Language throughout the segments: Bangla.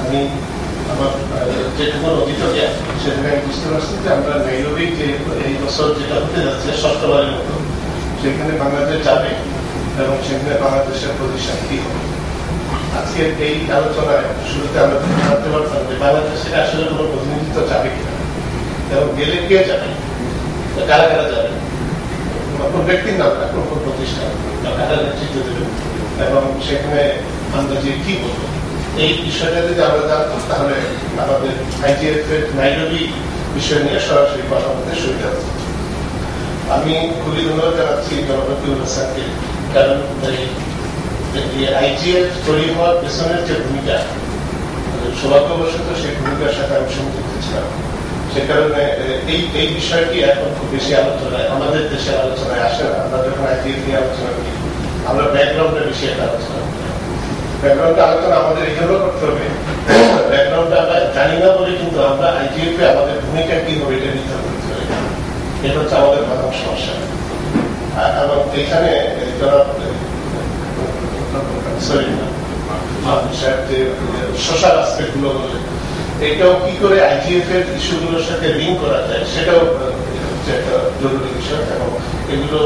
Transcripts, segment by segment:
আমি আমার যেটুকু অভিযোগ সেখানে আমি বুঝতে পারছি যে আমরা নাইরোবি যে এই বছর যেটা হতে যাচ্ছে ষষ্ঠবারের মতো সেখানে বাংলাদেশ যাবে এবং সেখানে বাংলাদেশের পজিশন কি হবে। আজকে এই আলোচনায় শুরুতে আমরা জানতে পারতাম যে বাংলাদেশের আসলে কোনো প্রতিনিধিত্ব যাবে কিনা এবং গেলে কে যাবে, কারা কারা যাবে, কোন ব্যক্তির নাম না কোন কোন প্রতিষ্ঠান কারা নেতৃত্ব দেবে এবং সেখানে আমরা যে কি বলবো এই বিষয়টা যদি আমরা জানতাম তাহলে আমাদের আইজিএফ এর নাইরোবি বিষয় নিয়ে সরাসরি কথা বলতে সুবিধা হতো। আমি খুবই ধন্যবাদ জানাচ্ছি জনপ্রতিনিধি স্যারকে, কারণ আইজিএফ তৈরি হওয়ার পেছনের যে ভূমিকা সৌভাগ্যবশত সেই ভূমিকার সাথে আমি সংযুক্ত ছিলাম, সে কারণে এই বিষয়টি এখন খুব বেশি আলোচনায় আমাদের দেশের আলোচনায় আসে না। আমরা যখন আইজিএফ নিয়ে আলোচনা করি আমরা ব্যাকগ্রাউন্ডে বেশি একটা আলোচনা করি। ব্যাকগ্রাউন্ডে আলোচনা আমাদের এই জন্য করতে হবে, ব্যাকগ্রাউন্ডে আমরা জানি না বলে কিন্তু আমরা আইজিএফ এ আমাদের ভূমিকা কি হবে এটা নির্ধারণ করতে পারি। এটা হচ্ছে আমাদের প্রধান সমস্যা। এবং এখানে সোশ্যাল আসপেক্ট গুলো বলে এটাও কি করে আইজিএফ এর ইস্যুগুলোর সাথে লিঙ্ক করা যায় সেটাও একটা জরুরি বিষয় এবং এগুলো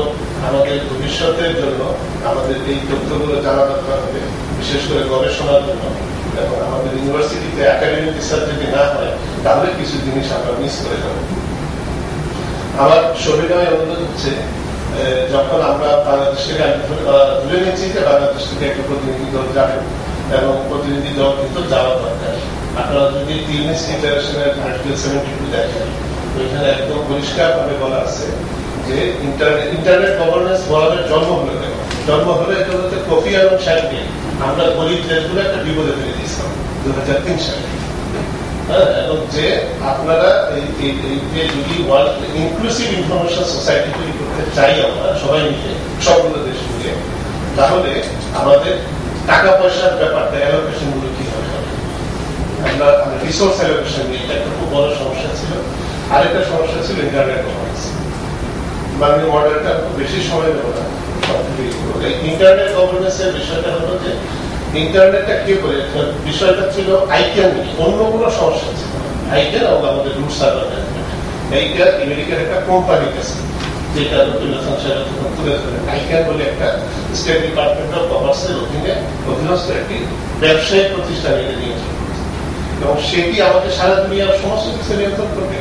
আমাদের ভবিষ্যতের জন্য আমাদের এই তথ্যগুলো জানা দরকার হবে, বিশেষ করে গবেষণার জন্য। এবং আমাদের ইউনিভার্সিটিতে একাডেমিক রিসার্চ যদি না হয় তাহলে কিছু জিনিস আমরা মিস করে যাব। আমার সবিনয় অনুরোধ হচ্ছে যখন আমরা বাংলাদেশ থেকে ধরে নিচ্ছি যে বাংলাদেশ থেকে একটা প্রতিনিধি দল যাবে এবং প্রতিনিধি দল কিন্তু যাওয়া দরকার। আপনারা যদি টিএমএস ডিক্লারেশনের আর্টিকেল 72 দেখেন ওইখানে একদম পরিষ্কার ভাবে বলা আছে যে ইন্টারনেট গভর্নেন্স ফোরামের জন্ম হলো এটা হচ্ছে কোফি আনান সাহেবকে আমরা গরিব দেশগুলো একটা বিপদে ফেলে দিয়েছিলাম 2003 সালে। এবং যে আপনারা যদি ওয়ার্ল্ড ইনক্লুসিভ ইনফরমেশন সোসাইটি তৈরি করতে চাই আমরা সবাই মিলে সবগুলো দেশ মিলে, তাহলে আমাদের টাকা পয়সার ব্যাপারটা অ্যালোকেশন গুলো কিভাবে হবে, আমরা রিসোর্স অ্যালোকেশন নিয়ে এটা একটা খুব বড় সমস্যা ছিল। আরেকটা সমস্যা ছিল ইন্টারনেট গভর্নেন্স। বাংলা মডেলটা খুব বেশি সময় নেব না। ইন্টারনেট গভর্নেন্সের বিষয়টা হলো যে ইন্টারনেটটা কে করে, বিষয়টা ছিল আইক্যান নিয়ে, অন্য কোনো সমস্যা ছিল আইক্যান এবং আমাদের রুট সার্ভার ম্যানেজমেন্ট। এইটা আমেরিকার একটা কোম্পানি আছে যেটা তুলে ধরে আইক্যান বলে একটা স্টেট ডিপার্টমেন্ট অফ কমার্সের অধীনস্থ একটি ব্যবসায়িক প্রতিষ্ঠান এটা নিয়েছে এবং সেটি আমাদের সারা দুনিয়ার সমস্ত কিছু নিয়ন্ত্রণ করবে।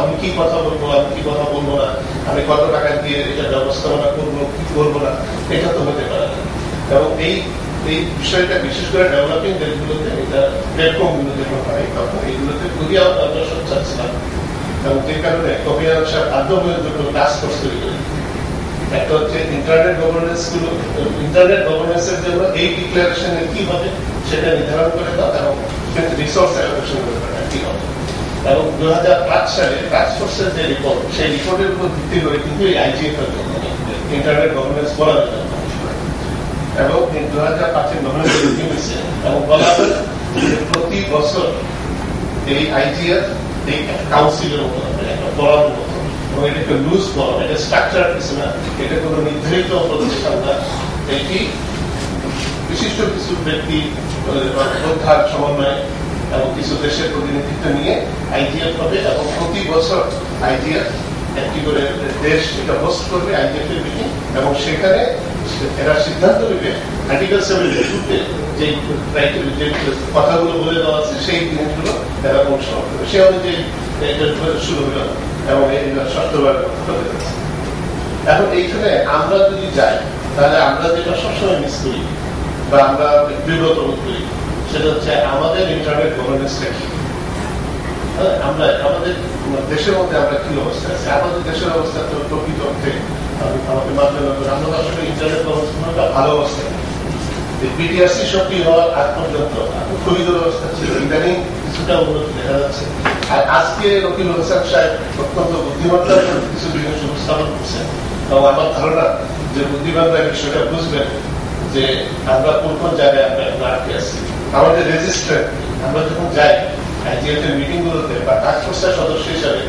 আমি কি কথা বলবো, আমি কি কথা বলবো না, আমি কত টাকা দিয়ে এটা ব্যবস্থাপনা করবো কি করবো না, এটা তো হতে পারে না। এবং এই বিষয়টা বিশেষ করে ডেভেলপিং দেশগুলোতে এটা প্ল্যাটফর্মগুলো যখন হয় তখন এইগুলোতে খুবই আমরা সোচ্চার ছিলাম এবং যে কারণে কবি সাহেব আন্দোলনের জন্য টাস্ক ফোর্স তৈরি করে। একটা হচ্ছে ইন্টারনেট গভর্নেন্সের জন্য এই ডিক্লারেশনের কি হবে সেটা নির্ধারণ করে দাও এবং রিসোর্স অ্যালোকেশন কি হবে। এবং 2005 সালে টাস্ক ফোর্সের যে রিপোর্ট সেই রিপোর্টের উপর ভিত্তি করে কিন্তু এই আইজিএফ এর জন্য ইন্টারনেট গভর্নেন্স করা যেত এবং 2005 নভেম্বর মিটিং হয়েছে এবং বলা হয় যে প্রতি বছর এই আইজিএফ এই কাউন্সিলের মতো একটা ফোরামের মতো এবং এটা একটা লুজ ফোরাম, এটা স্ট্রাকচার কিছু না, এটা কোনো নির্ধারিত প্রতিষ্ঠান না। এটি বিশিষ্ট কিছু ব্যক্তি প্রধান সমন্বয় এবং কিছু দেশের প্রতিনিধিত্ব নিয়ে আইজিএফ হবে এবং প্রতি বছর আইজিএফ একটি করে দেশ এটা হোস্ট করবে আইজিএফ এর মিটিং এবং সেখানে এরা সিদ্ধান্ত নেবে আর্টিকেল 72 যে কথাগুলো বলে দেওয়া আছে সেই জিনিসগুলো এরা অনুসরণ করবে। সে অনুযায়ী এটা শুরু হলো এবং এই ষষ্ঠবার হতে যাচ্ছে। এখন এইখানে আমরা যদি যাই তাহলে আমরা যেটা সবসময় মিস করি বা আমরা বিব্রত বোধ করি সেটা হচ্ছে আমাদের ইন্টারনেট গভর্নেন্সটা কি, আমরা আমাদের দেশের মধ্যে আমরা কি অবস্থা আছে। আমাদের দেশের অবস্থা তো প্রকৃত অর্থে আমাদের মাধ্যমে আমরা আসলে ইন্টারনেট গভর্নেন্সটা ভালো অবস্থা। বিটিআরসি সক্রিয় হওয়ার আগ পর্যন্ত খুবই দুরবস্থা ছিল, ইদানিং কিছুটা উন্নতি দেখা যাচ্ছে। আর আজকে রকিল হোসেন সাহেব অত্যন্ত বুদ্ধিমত্তার কিছু জিনিস উপস্থাপন করছেন এবং আমার ধারণা যে বুদ্ধিমানরা বিষয়টা বুঝবেন যে আমরা কোন কোন জায়গায় আমরা আটকে আছি। আমাদের রেজিস্টার আমরা যখন যাই আইজিএফ এর মিটিং গুলোতে বা টাস্ক ফোর্সের সদস্য হিসাবে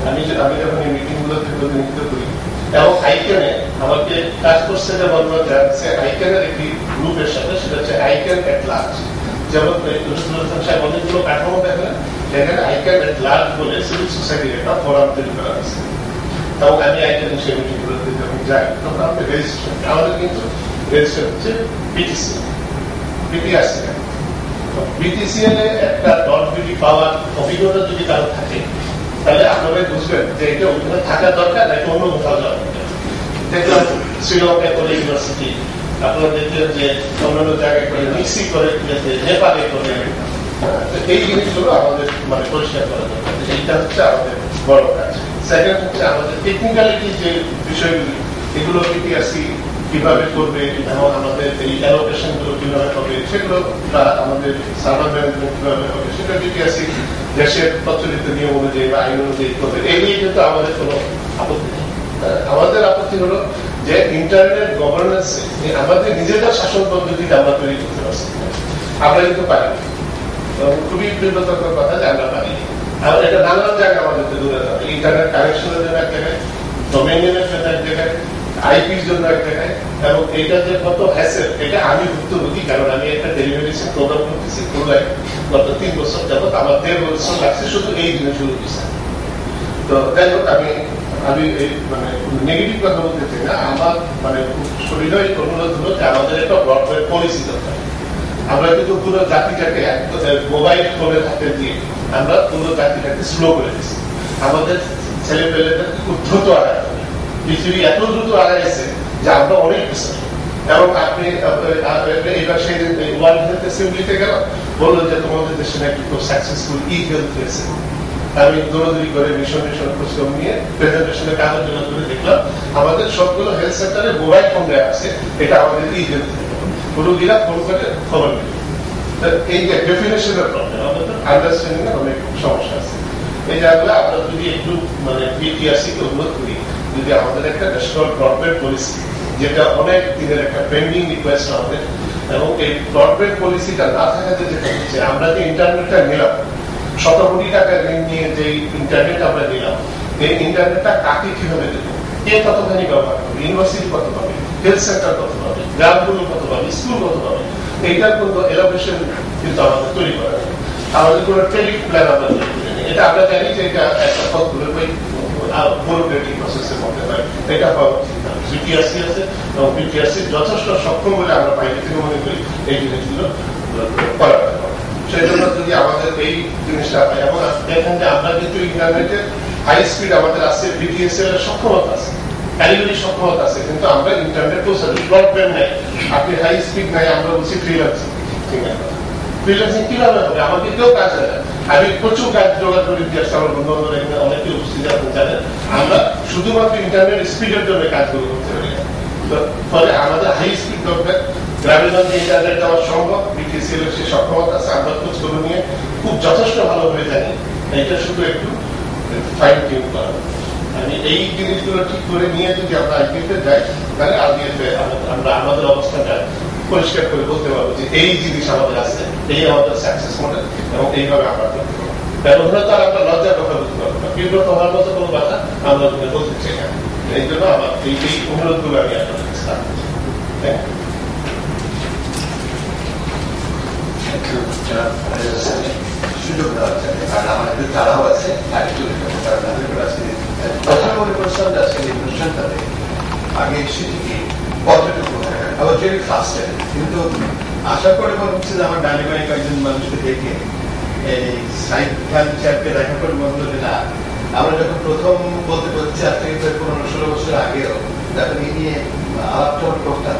আমি যখন এই মিটিং গুলোতে প্রতিনিধিত্ব করি এবং আইক্যানে আমাকে টাস্ক ফোর্সে যে বর্ণনা দেওয়া হচ্ছে আইক্যানের একটি গ্রুপের সাথে, সেটা হচ্ছে আইক্যান এট লার্জ। যেমন সাহেব অনেকগুলো কাঠামো দেখেন, সেখানে আইক্যান এট লার্জ বলে সিভিল সোসাইটির একটা ফোরাম তৈরি করা হয়েছে, এবং আমি আইক্যান সেই মিটিংগুলোতে যখন যাই তখন আমাদের রেজিস্ট্রেশন, আমাদের কিন্তু রেজিস্ট্রেশন হচ্ছে বিটিসি, বিটিআরসি। বিটিসিএল এ একটা .বিডি পাওয়ার অভিজ্ঞতা যদি কারো থাকে, তাহলে আপনারা বুঝবেন যে এটা ওখানে থাকা দরকার নাকি অন্য কোথাও যাওয়া দরকার। দেখলাম শ্রীলঙ্কায় করে ইউনিভার্সিটি, আপনারা দেখলেন যে অন্যান্য জায়গায় করে, মিক্সি করে, নেপালে করে, এই জিনিসগুলো আমাদের মানে পরিষ্কার করা দরকার। এইটা হচ্ছে আমাদের বড় কাজ। সেকেন্ড হচ্ছে আমাদের টেকনিক্যালিটি যে বিষয়গুলি, এগুলো বিটিআরসি কিভাবে করবে এবং আমাদের এই অ্যালোকেশন গুলো কিভাবে হবে, সেগুলো আমাদের সার্ভার ম্যানেজমেন্ট কিভাবে হবে, সেটা বিটিআরসি দেশের প্রচলিত নিয়ম অনুযায়ী বা আইন অনুযায়ী করবে। এই নিয়ে কিন্তু আমাদের কোনো আপত্তি নেই। আমাদের আপত্তি হলো যে ইন্টারনেট গভর্নেন্স আমাদের নিজেদের শাসন পদ্ধতিতে আমরা তৈরি করতে পারছি, আমরা কিন্তু পারি। খুবই বিব্রতকর কথা যে আমরা পারি। আর এটা নানান জায়গায় আমাদেরকে দূরে যাবে, ইন্টারনেট কানেকশনের জন্য এক জায়গায়, ডোমেইন নেমের জন্য এক জায়গায়, আইপির জন্য এক জায়গায়, এবং এইটা যে কত হ্যাসেল এটা আমি ভুক্তভোগী, কারণ আমি একটা টেলিমেডিসিন প্রোগ্রাম করতেছি খুলনায় গত 3 বছর যাবত, আমার 1.5 বছর লাগছে শুধু এই জিনিসগুলো পিছনে। তো যাই হোক, আমি এই মানে নেগেটিভ কথা বলতে চাই না, আমার মানে হৃদয় অনুরোধ হলো যে আমাদের একটা ব্রডব্যান্ড পলিসি দরকার। আমরা কিন্তু পুরো জাতিটাকে মোবাইল ফোনের হাতে দিয়ে আমরা পুরো জাতিটাকে স্লো করে দিচ্ছি। আমাদের ছেলেপেলেদের খুব দ্রুত আগায়, পৃথিবী এত দ্রুত আগাইছে যে আমরা অনেক পিছনে। এবং আপনি এবার সেই ওয়ার্ল্ড হেলথ অ্যাসেম্বলিতে গেল, বললো যে তোমাদের দেশে নাকি খুব সাকসেসফুল হেলথ হয়েছে। আমি দৌড়াদৌড়ি করে মিশন খোঁজখবর নিয়ে প্রেজেন্টেশনে কাগজ জমা করে দেখলাম আমাদের সবগুলো হেলথ সেন্টারে মোবাইল ফোন দেওয়া আছে, এটা আমাদের হেলথ। রোগীরা ফোন করে খবর নেবে। এই যে ডেফিনেশনের প্রবলেম, আমাদের আন্ডারস্ট্যান্ডিং এর অনেক সমস্যা আছে। এই জায়গাগুলো আমরা যদি একটু মানে বিটিআরসি কে উন্নত করি, যদি আমাদের একটা ন্যাশনাল ব্রডব্যান্ড পলিসি, যেটা অনেক দিনের একটা পেন্ডিং রিকোয়েস্ট আমাদের, এবং এই ব্রডব্যান্ড পলিসিটা না থাকাতে যেটা হচ্ছে, আমরা যে ইন্টারনেটটা নিলাম, 100 কোটি টাকা ঋণ নিয়ে যে ইন্টারনেট আমরা নিলাম, এই ইন্টারনেটটা কাকে কিভাবে দেবো, কে কতখানি ব্যবহার করবে, ইউনিভার্সিটি কত পাবে, হেলথ সেন্টার কত পাবে, গ্রামগুলো কত পাবে, স্কুল কত পাবে, এইটার কোনো এলোকেশন কিন্তু আমাদের তৈরি করা যায়। আমাদের কোনো ট্রেডিং প্ল্যান আমরা তৈরি করি না। এটা আমরা জানি যে এটা একটা ব্যুরোক্রেটিক প্রসেসের মধ্যে হয়, এটা হওয়া উচিত না। বিটিআরসি আছে এবং বিটিআরসি যথেষ্ট সক্ষম বলে আমরা বাইরে থেকে মনে করি এই জিনিসগুলো করা যেতে পারে। সেই জন্য যদি আমাদের এই জিনিসটা হয়, এবং দেখেন যে আমরা কিন্তু ইন্টারনেটের হাই স্পিড আমাদের আছে, বিটিএসএল এর সক্ষমতা আছে, কারিগরি সক্ষমতা আছে, কিন্তু আমরা ইন্টারনেট পৌঁছাচ্ছি, ব্রডব্যান্ড নাই, আপনি হাই স্পিড নাই, আমরা বলছি ফ্রিল্যান্সিং। ফ্রিল্যান্সিং কিভাবে হবে? আমাকে কেউ কাজ হয় না। আমি প্রচুর কাজ জোগাড় করে দিয়ে আসছি, আমার বন্ধু বান্ধব এখানে অনেকে উপস্থিত আপনি জানেন, আমরা শুধুমাত্র ইন্টারনেট স্পিডের জন্য কাজগুলো করতে পারি। ফলে আমাদের হাই স্পিড দরকার, গ্রামীণগঞ্জে ইন্টারনেট দেওয়া সম্ভব, বিটিসিএল এর সে সক্ষমতা আছে, আমরা খোঁজখবর নিয়ে খুব যথেষ্ট ভালোভাবে জানি। এটা শুধু একটু ফাইন টিউন করা। আমি এই জিনিসগুলো ঠিক করে নিয়ে যদি আমরা আইপিএফে যাই, তাহলে আইপিএফে আমরা আমাদের অবস্থাটা পরিষ্কার করে বলতে পারবো যে এই জিনিস আমাদের আছে, এই আমাদের সাকসেস মডেল, এবং এইভাবে আমরা করতে পারবো। ব্যবহার তার আমরা লজ্জার কথা বলতে পারবো না, বিব্রত হওয়ার মতো কোনো কথা আমরা বলতে চাই না। এই জন্য আমার এই অনুরোধগুলো আমি আপনাদের কাছে রাখতে চাই। সুযোগ দেওয়া যাবে, কারণ আমার একটু তারাও আছে, আর একটু প্রথমে মনে করছিলাম যে আজকে এই অনুষ্ঠানটাতে আগে সেটিকে কতটুকু আবার ভেরি ফাস্ট, কিন্তু আশা করে মনে হচ্ছে যে আমার ডানি বাড়ি কয়েকজন মানুষকে দেখে এই সাইড খান সাহেবকে দেখা করে মনে হলো যে না, আমরা যখন প্রথম বলতে বলছি আজ থেকে 15-16 বছর আগেও যখন এই নিয়ে আলাপটা করতাম,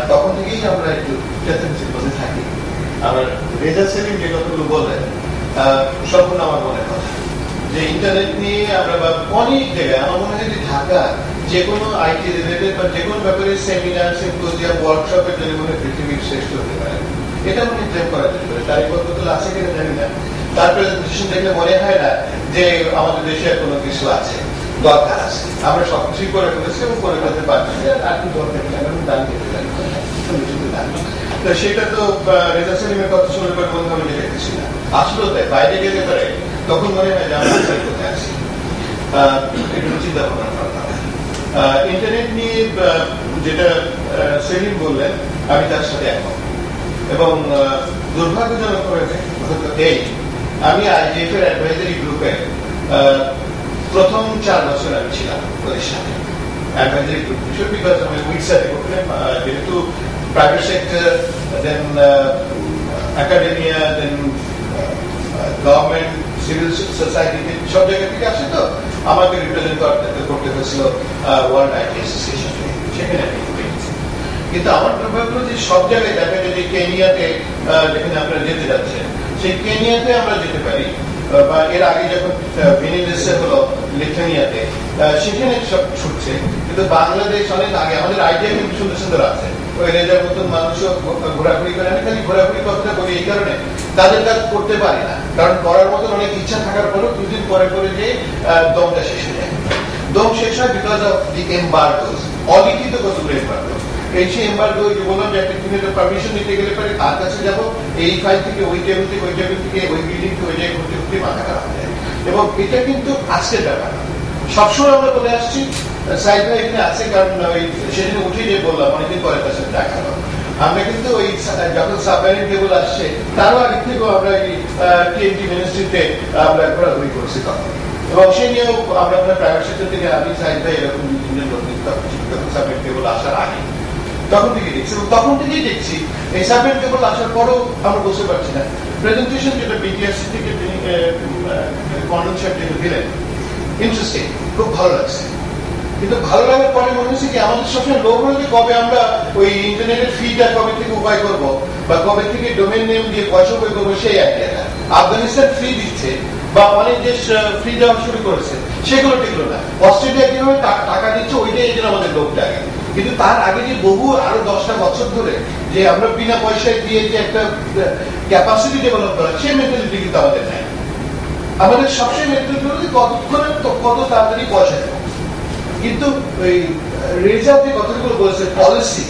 তখন থেকেই আমরা একটু টেন্ডেন্সির মধ্যে থাকি। আমার রেজা সেলিম যে কথাগুলো বললেন সম্পূর্ণ আমার মনে কথা, যে ইন্টারনেট নিয়ে আমরা অনেক জায়গায় আমার মনে হয় যে ঢাকা যে কোনো আইটি রিলেটেড বা যে কোনো ব্যাপারে সেমিনার, সিম্পোজিয়াম, ওয়ার্কশপের জন্য মনে পৃথিবীর শ্রেষ্ঠ হতে পারে, এটা মনে ক্লেম করা যেতে পারে। তার কতগুলো আছে কিনা জানি না, তার প্রেজেন্টেশন দেখলে মনে হয় না যে আমাদের দেশে কোনো কিছু আছে, দরকার আছে, আমরা সবকিছুই করে ফেলেছি এবং করে ফেলতে পারছি, আর কি দরকার দান দিতে পারি, তো সেটা তো রেজা সেলিমের কথা শুনে করে বন্ধু আমি দেখতেছি না। আসলে তাই বাইরে গেলে পারে তখন মনে হয় যে আমরা কোথায় আছি, একটু চিন্তা ভাবনা করা। ইন্টারনেট নিয়ে যেটা সেলিম বললেন আমি তার সাথে একমত। এবং দুর্ভাগ্যজনক এই আমি আইজিএফ এর অ্যাডভাইজারি গ্রুপে প্রথম 4 বছর আমি ছিলাম ওদের সাথে অ্যাডভাইজারি গ্রুপ, বিকজ আমি উইথ সাথে করলাম যেহেতু প্রাইভেট সেক্টর, দেন একাডেমিয়া, দেন গভর্নমেন্ট, সিভিল সোসাইটি সব জায়গা থেকে আসে, তো আমাকে রিপ্রেজেন্ট করতে হয়েছিল ওয়ার্ল্ড আইটি অ্যাসোসিয়েশন, সেখানে আমি পেয়েছি। কিন্তু আমার দুর্ভাগ্য যে সব জায়গায় দেখা যায় যে কেনিয়াতে যেখানে আপনারা যেতে যাচ্ছেন, সেই কেনিয়াতে আমরা যেতে পারি, বা এর আগে যখন বেনিনেসে হলো লিথুয়ানিয়াতে, সেখানে সব ছুটছে, কিন্তু বাংলাদেশ অনেক আগে। আমাদের আইডিয়া কিন্তু সুন্দর সুন্দর আছে, ওই রেজার মতন মানুষও ঘোরাঘুরি করে। আমি খালি ঘোরাঘুরি কথাটা বলি এই কারণে, তাদের কাজ করতে পারি না, কারণ করার মতন অনেক ইচ্ছা থাকার পরেও দুদিন পরে পরে যে দমটা শেষ হয়ে যায়। দম শেষ হয় বিকজ অফ দি এম্বার্গোস, অলিখিত কতগুলো এম্বার্গো। এই সেই এম্বার্গো যে বললাম যে একটা দিনের পারমিশন নিতে গেলে পরে কার কাছে যাবো, এই ফাইল থেকে ওই টেবিল থেকে ওই টেবিল থেকে ওই বিল্ডিং থেকে ওই জায়গায় ঘুরতে ঘুরতে মাথা খারাপ হয়ে যায়। এবং এটা কিন্তু আজকের ব্যাপার, সবসময় আমরা বলে আসছি। সাইড ভাই এখানে আছে, কারণ ওই সেদিন উঠে যে বললাম অনেকদিন পরে তার সাথে দেখা হলো। আমরা কিন্তু ওই যখন সাবমেরিন কেবল আসছে তারও আগে থেকেও আমরা এই টিএনটি মিনিস্ট্রিতে আমরা ঘোরাঘুরি করছি তখন, এবং সে নিয়েও আমরা প্রাইভেট সেক্টর থেকে আমি সাইড ভাই এরকম যখন সাবমেরিন কেবল আসার আগে তখন থেকে দেখছি, এবং তখন থেকেই দেখছি এই সাবমেরিন কেবল আসার পরও আমরা বুঝতে পারছি না প্রেজেন্টেশন যেটা বিটিআরসি থেকে তিনি কন্ডেন্সার দিলেন, ইন্টারেস্টিং, খুব ভালো লাগছে। কিন্তু ভালো লাগার পরে মনে হচ্ছে কি আমাদের সবসময় লোক হলো যে কবে আমরা ওই ইন্টারনেটের ফিটা কবে থেকে উপায় করবো, বা কবে থেকে ডোমেন নেম দিয়ে পয়সা উপায় করবো, সেই আইডিয়াটা। আফগানিস্তান ফ্রি দিচ্ছে বা অনেক দেশ ফ্রি দেওয়া শুরু করেছে, সেগুলো টিকলো না। অস্ট্রেলিয়া কিভাবে টাকা দিচ্ছে ওইটাই এই জন্য আমাদের লোকটা আগে। কিন্তু তার আগে যে বহু আরো 10টা বছর ধরে যে আমরা বিনা পয়সায় দিয়ে যে একটা ক্যাপাসিটি ডেভেলপ করা, সেই মেন্টালিটি কিন্তু আমাদের নাই। আমাদের সবসময় মেন্টালিটি হলো যে কতক্ষণে কত তাড়াতাড়ি পয়সা দেবো। কিন্তু ওই রেজাল্ট যে কথাগুলো বলেছে পলিসি,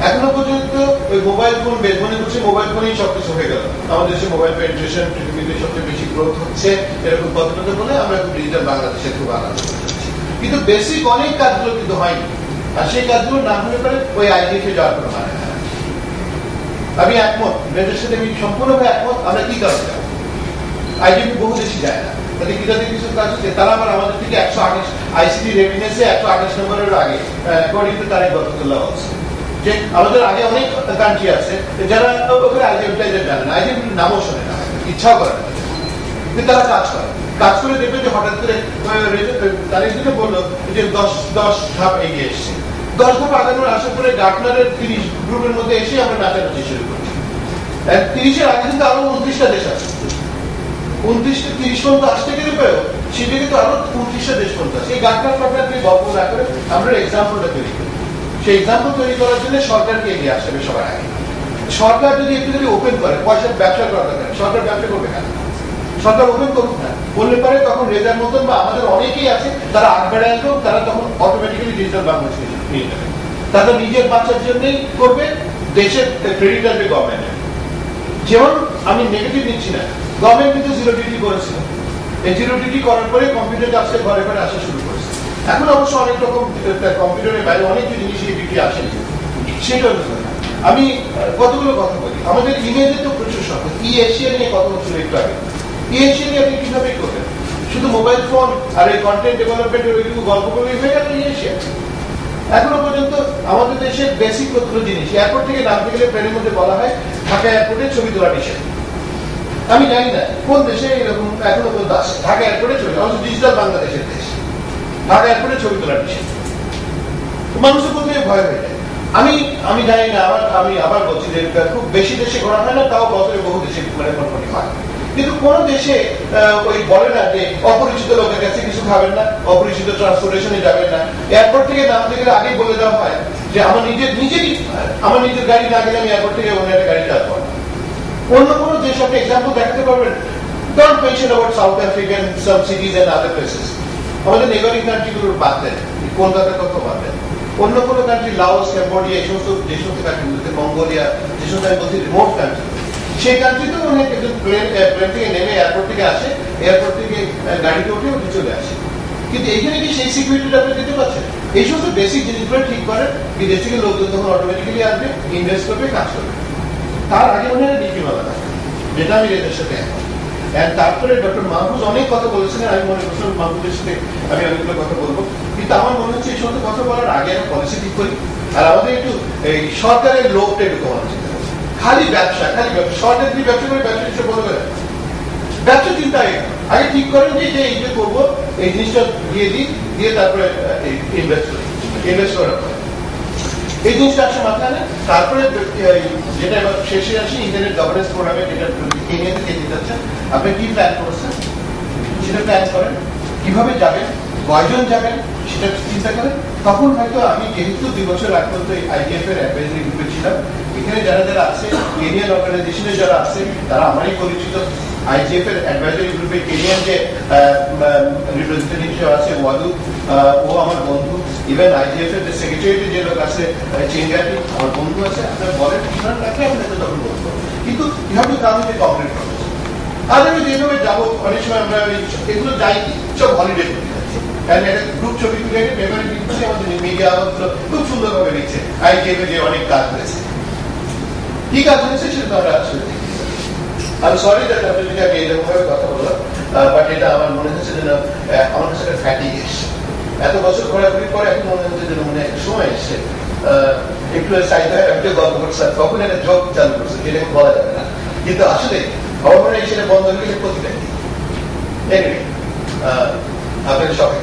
এখনো পর্যন্ত ওই মোবাইল ফোন বেদমনে করছে, মোবাইল ফোনেই সবকিছু হয়ে গেল। আমাদের দেশে মোবাইল পেনিট্রেশন পৃথিবীতে সবচেয়ে বেশি গ্রোথ হচ্ছে, এরকম কথাটা বলে আমরা খুব ডিজিটাল বাংলাদেশে খুব আনন্দ করছি। কিন্তু বেসিক অনেক কাজগুলো কিন্তু হয়নি, আর সেই কাজগুলো না হলে পারে ওই আইডিএফে যাওয়ার কোনো মানে না। আমি একমত, মেয়েদের সাথে আমি সম্পূর্ণভাবে একমত। আমরা কি কারণে যাবো? আইডিএফে বহু দেশই যায় না, তাদের কিছু কাজ হচ্ছে। তারা আবার আমাদের থেকে 128 আইসিটি রেভিনিউসে 128 নম্বরের আগে অ্যাকর্ডিং টু তারিক বরকতুল্লাহ বলছে যে আমাদের আগে অনেক কান্ট্রি আছে যারা ওখানে আইডিএফটা জানে না, আইডিএফ নামও শোনে না, ইচ্ছাও করে না, কিন্তু তারা কাজ করে দেখবে যে হঠাৎ করে তারিখ দিকে বললো যে 10 ধাপ এগিয়ে এসছে। 10 ধাপ আগানোর আসার পরে গার্টনারের 30 গ্রুপের মধ্যে এসে আমরা নাচানাচি শুরু করছি। 30-এর আগে কিন্তু আরো 29টা দেশ আছে। 29 30 পর্যন্ত আসতে গেলে পরেও সেটা কিন্তু আরো 29টা দেশ পর্যন্ত আছে। এই গার্টনার নিয়ে গল্প না করে আমরা এক্সাম্পলটা তৈরি করি। সেই এক্সাম্পল তৈরি করার জন্য সরকারকে এগিয়ে আসতে হবে সবার আগে। সরকার যদি একটু যদি ওপেন করে, পয়সার ব্যবসা করা দরকার, সরকার ব্যবসা করবে কেন? সরকার ওপেন করুক না, বললে পারে তখন রেজার মতন বা আমাদের অনেকেই আছে তারা আগ বেড়ে আসবেও, তারা তখন অটোমেটিক্যালি ডিজিটাল বাংলাদেশ নিয়ে যাবে। তারা নিজের বাচ্চার জন্যই করবে, দেশের ক্রেডিট আসবে গভর্নমেন্টের। যেমন আমি নেগেটিভ নিচ্ছি না, গভর্নমেন্ট কিন্তু জিরো ডিটি করেছিল। এই জিরো ডিটি করার পরে কম্পিউটার আজকে ঘরে ঘরে আসা শুরু করেছে। এখন অবশ্য অনেক রকম কম্পিউটারের বাইরে অনেক জিনিস এই ডিটি আসেনি, সেটা আমি কতগুলো কথা বলি। আমাদের ইমেজে তো প্রচুর সংখ্যা, ই এশিয়া নিয়ে কথা হচ্ছিল একটু আগে। ই এশিয়া নিয়ে আপনি কিভাবে করবেন? শুধু মোবাইল ফোন আর এই কন্টেন্ট ডেভেলপমেন্টের ওইটুকু গল্প করে হয়ে গেল ই এশিয়া। এখনো পর্যন্ত আমাদের দেশের বেসিক কতগুলো জিনিস, এয়ারপোর্ট থেকে নামতে গেলে প্লেনের মধ্যে বলা হয় ঢাকা এয়ারপোর্টে ছবি তোলা নিষেধ। আমি জানি না কোন দেশে এরকম এখনো পর্যন্ত আসে। ঢাকা এয়ারপোর্টে ছবি, অবশ্য ডিজিটাল বাংলাদেশের দেশ, ঢাকা এয়ারপোর্টে ছবি তোলা নিষেধ। মানুষের প্রতি ভয় হয়ে যায়। আমি জানি না, আমি আবার বলছি যে খুব বেশি দেশে ঘোরা হয় না, তাও বছরে বহু দেশে মোটামুটি হয়। কিন্তু কোন দেশে ওই বলে না যে অপরিচিত লোকের কাছে কিছু খাবেন না, অপরিচিত ট্রান্সপোর্টেশনে যাবেন না। এয়ারপোর্ট থেকে নামতে গেলে আগেই বলে দেওয়া হয় যে আমার নিজের গাড়ি না গেলে আমি এয়ারপোর্ট থেকে অন্য একটা গাড়ি যাবো না। অন্য কোনো দেশ আপনি এক্সাম্পল দেখাতে পারবেন? Don't mention about South African some cities and other places. আমাদের নেবারিং কান্ট্রিগুলোর বাদ দেন, কলকাতার কথা বাদ দেন। অন্য কোনো কান্ট্রি, লাওস, ক্যাম্বোডিয়া, এই সমস্ত যে সমস্ত কান্ট্রিগুলোতে, মঙ্গোলিয়া, যে সমস্ত আমি বলছি রিমোট কান্ট্রি, সেই কান্ট্রিতেও অনেক প্লেন থেকে নেমে এয়ারপোর্ট থেকে আসে, এয়ারপোর্ট থেকে গাড়িতে উঠে চলে আসে। কিন্তু এইখানে কি সেই সিকিউরিটিটা আপনি দিতে পারছেন? এই সমস্ত বেসিক জিনিসগুলো ঠিক করে বিদেশ থেকে লোকজন তখন অটোমেটিক্যালি আসবে, ইনভেস্ট করবে, কাজ করবে। তার আগে মনে হয় নীতিমালা থাকে, যেটা আমি এদের সাথে একমত। তারপরে ডক্টর মাহফুজ অনেক কথা বলেছিলেন, আমি মনে করছিলাম মাহফুজের সাথে আমি অনেকগুলো কথা বলবো, কিন্তু আমার মনে হচ্ছে এই সমস্ত কথা বলার আগে একটা পলিসি ঠিক করি। আর আমাদের একটু এই সরকারের লোকটা একটু কমানো যেতে হবে। খালি ব্যবসা, সরকার যদি ব্যবসা করে ব্যবসা হিসেবে বলবে না, ব্যবসা চিন্তা আগে ঠিক করেন যে এই যে করবো এই জিনিসটা দিয়ে তারপরে ইনভেস্ট করার পরে এই জিনিসটা আসলে মাথায় নেন। তারপরে যেটা এবার শেষে আসি, ইন্টারনেট গভর্নেন্স প্রোগ্রামে যেটা কেনিয়াতে কে দিতে যাচ্ছেন, আপনি কি প্ল্যান করেছেন সেটা প্ল্যান করেন, কিভাবে যাবেন, কয়জন যাবেন সেটা চিন্তা করেন। তখন হয়তো আমি যেহেতু 2 বছর আগ পর্যন্ত IGF এর অ্যাডভাইজারি গ্রুপে ছিলাম, এখানে যারা আছে কেনিয়ান অর্গানাইজেশনে যারা আছে তারা আমারই পরিচিত। IGF এর অ্যাডভাইজারি গ্রুপে কেনিয়ান যে রিপ্রেজেন্টেটিভ আছে ওয়াদু, ও আমার বন্ধু। ইভেন IGF এর যে সেক্রেটারিয়েটে যে লোক আছে চেঙ্গাটি আমার বন্ধু আছে। আপনার বলেন কিভাবে রাখলে আমি তাকে তখন বলবো, কিন্তু কিভাবে কারণ যে কমপ্লিট করবো। আর আমি যেভাবে যাবো অনেক সময় আমরা এগুলো যাই কি সব হলিডে করতে যাচ্ছি, কারণ একটা গ্রুপ ছবি তুলে পেপারে দিচ্ছি, আমাদের মিডিয়া খুব সুন্দরভাবে লিখছে IGF যে অনেক কাজ হয়েছে। কি কাজ হয়েছে সেটা তো আমরা আসলে দেখি। আমি সরি দ্যাট আপনি যদি আমি এরকম ভাবে কথা বললাম, বাট এটা আমার মনে হচ্ছে যেন আমার কাছে একটা ফ্যাটিক এসছে। এত বছর ঘোরাঘুরির পরে এখন মনে হচ্ছে যেন মনে একটা সময় এসছে একটু চাইতে হয়, একটু গল্প করছে, তখন একটা জব চালু করছে, যেটা বলা যাবে না, কিন্তু আসলে আমার মনে হয় সেটা বন্ধ হলে প্রতিটা আপনাকে সবাই